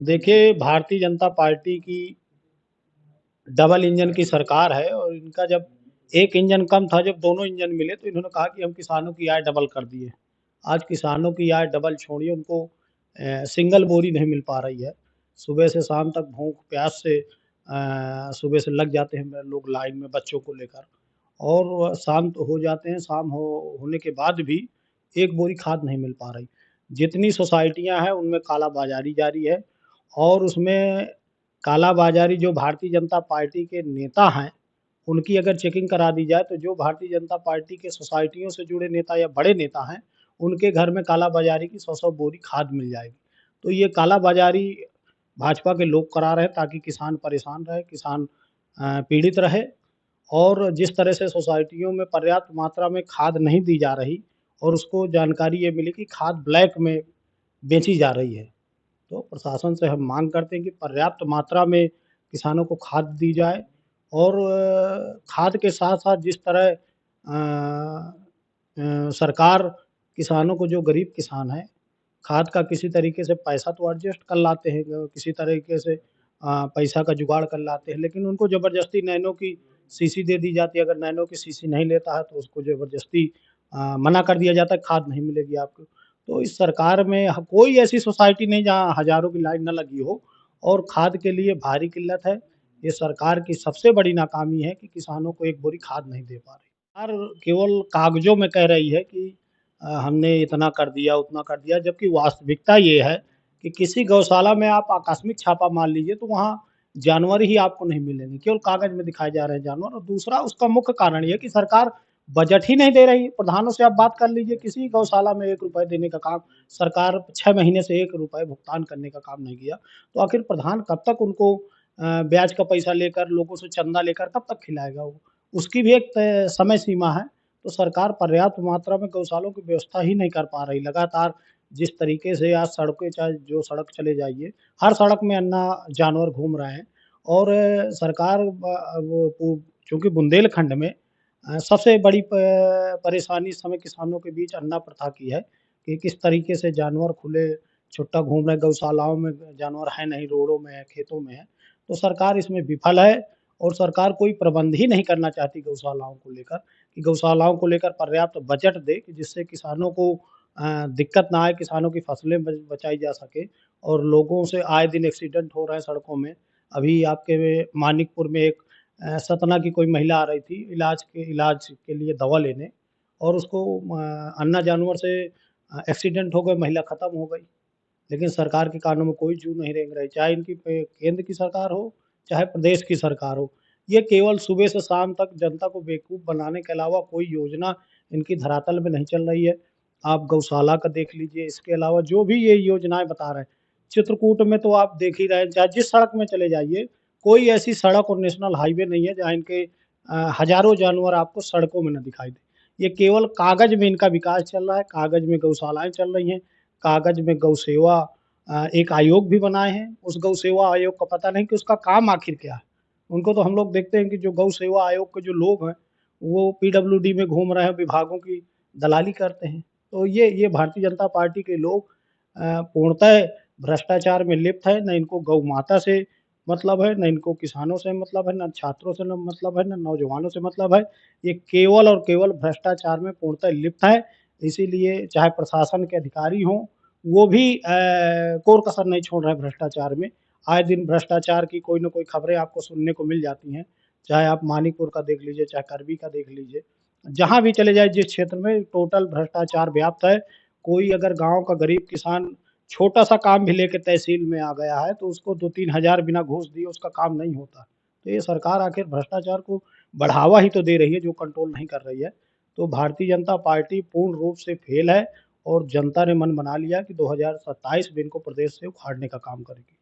देखिए, भारतीय जनता पार्टी की double engine की सरकार है और इनका जब एक इंजन कम था, जब दोनों इंजन मिले तो इन्होंने कहा कि हम किसानों की आय डबल कर दिए। आज किसानों की आय डबल छोड़िए, उनको सिंगल बोरी नहीं मिल पा रही है। सुबह से शाम तक भूख-प्यास से सुबह से लग जाते हैं लोग लाइन में बच्चों को लेकर और शाम तो हो जाते हैं, शाम होने के बाद भी एक बोरी खाद नहीं मिल पा रही। जितनी सोसाइटियाँ हैं, उनमें कालाबाज़ारी जारी है और उसमें कालाबाज़ारी जो भारतीय जनता पार्टी के नेता हैं, उनकी अगर चेकिंग करा दी जाए, तो जो भारतीय जनता पार्टी के सोसाइटियों से जुड़े नेता या बड़े नेता हैं, उनके घर में कालाबाज़ारी की 100-100 बोरी खाद मिल जाएगी। तो ये कालाबाज़ारी भाजपा के लोग करा रहे हैं ताकि किसान परेशान रहे, किसान पीड़ित रहे और जिस तरह से सोसाइटियों में पर्याप्त मात्रा में खाद नहीं दी जा रही और उसको जानकारी ये मिली कि खाद ब्लैक में बेची जा रही है। तो प्रशासन से हम माँग करते हैं कि पर्याप्त मात्रा में किसानों को खाद दी जाए और खाद के साथ-साथ जिस तरह सरकार किसानों को जो गरीब किसान हैं, खाद का किसी तरीके से पैसा तो एडजस्ट कर लाते हैं, किसी तरीके से पैसा का जुगाड़ कर लाते हैं, लेकिन उनको ज़बरदस्ती नैनो की शीशी दे दी जाती है। अगर नैनो की शीशी नहीं लेता है, तो उसको ज़बरदस्ती मना कर दिया जाता है, खाद नहीं मिलेगी आपको। तो इस सरकार में कोई ऐसी सोसाइटी नहीं जहाँ हज़ारों की लाइन ना लगी हो और खाद के लिए भारी किल्लत है। ये सरकार की सबसे बड़ी नाकामी है कि किसानों को एक बोरी खाद नहीं दे पा रही। सरकार केवल कागज़ों में कह रही है कि हमने इतना कर दिया, उतना कर दिया, जबकि वास्तविकता ये है कि किसी गौशाला में आप आकस्मिक छापा मार लीजिए, तो वहाँ जानवर ही आपको नहीं मिलेंगे, केवल कागज़ में दिखाए जा रहे हैं जानवर और दूसरा उसका मुख्य कारण ये है कि सरकार बजट ही नहीं दे रही। प्रधानों से आप बात कर लीजिए, किसी गौशाला में ₹1 देने का काम सरकार 6 महीने से ₹1 भुगतान करने का काम नहीं किया। तो आखिर प्रधान कब तक उनको ब्याज का पैसा लेकर, लोगों से चंदा लेकर कब तक खिलाएगा वो? उसकी भी एक तय समय सीमा है। तो सरकार पर्याप्त मात्रा में गौशालों की व्यवस्था ही नहीं कर पा रही। लगातार जिस तरीके से आज सड़कें चाहे जो सड़क चले जाइए, हर सड़क में अन्ना जानवर घूम रहे हैं और सरकार वो चूँकि बुंदेलखंड में सबसे बड़ी परेशानी इस समय किसानों के बीच अन्ना प्रथा की है कि किस तरीके से जानवर खुले छुट्टा घूम रहे हैं, गौशालाओं में जानवर हैं नहीं, रोडों में है, खेतों में है। तो सरकार इसमें विफल है और सरकार कोई प्रबंध ही नहीं करना चाहती गौशालाओं को लेकर कि गौशालाओं को लेकर पर्याप्त बजट दे कि जिससे किसानों को दिक्कत ना आए, किसानों की फसलें बचाई जा सके और लोगों से आए दिन एक्सीडेंट हो रहे हैं सड़कों में। अभी आपके मानिकपुर में एक सतना की कोई महिला आ रही थी इलाज के लिए दवा लेने और उसको अन्ना जानवर से एक्सीडेंट हो गए, महिला खत्म हो गई। लेकिन सरकार के कानों में कोई जू नहीं रेंग रही, चाहे इनकी केंद्र की सरकार हो, चाहे प्रदेश की सरकार हो। ये केवल सुबह से शाम तक जनता को बेवकूफ़ बनाने के अलावा कोई योजना इनकी धरातल में नहीं चल रही है। आप गौशाला का देख लीजिए, इसके अलावा जो भी ये योजनाएँ बता रहे हैं, चित्रकूट में तो आप देख ही रहे हैं, चाहे जिस सड़क में चले जाइए, कोई ऐसी सड़क और नेशनल हाईवे नहीं है जहाँ इनके हज़ारों जानवर आपको सड़कों में ना दिखाई दें। ये केवल कागज़ में इनका विकास चल रहा है, कागज़ में गौशालाएँ चल रही हैं, कागज़ में गौ सेवा एक आयोग भी बनाए हैं, उस गौ सेवा आयोग का पता नहीं कि उसका काम आखिर क्या है? उनको तो हम लोग देखते हैं कि जो गौ सेवा आयोग के जो लोग हैं, वो पीडब्ल्यूडी में घूम रहे हैं, विभागों की दलाली करते हैं। तो ये भारतीय जनता पार्टी के लोग पूर्णतः भ्रष्टाचार में लिप्त है, ना इनको गौ माता से मतलब है, ना इनको किसानों से मतलब है, ना छात्रों से मतलब है, ना नौजवानों से मतलब है। ये केवल और केवल भ्रष्टाचार में पूर्णतः लिप्त है, इसीलिए चाहे प्रशासन के अधिकारी हों, वो भी कोर कसर नहीं छोड़ रहे हैं भ्रष्टाचार में। आए दिन भ्रष्टाचार की कोई न कोई खबरें आपको सुनने को मिल जाती हैं। चाहे आप मानिकपुर का देख लीजिए, चाहे करबी का देख लीजिए। जहाँ भी चले जाइए जिस क्षेत्र में टोटल भ्रष्टाचार व्याप्त है। कोई अगर गाँव का गरीब किसान छोटा-सा काम भी लेके तहसील में आ गया है, तो उसको 2-3 हज़ार बिना घूस दिए उसका काम नहीं होता। तो ये सरकार आखिर भ्रष्टाचार को बढ़ावा ही तो दे रही है, जो कंट्रोल नहीं कर रही है। तो भारतीय जनता पार्टी पूर्ण रूप से फेल है और जनता ने मन बना लिया कि 2027 में इनको प्रदेश से उखाड़ने का काम करेगी।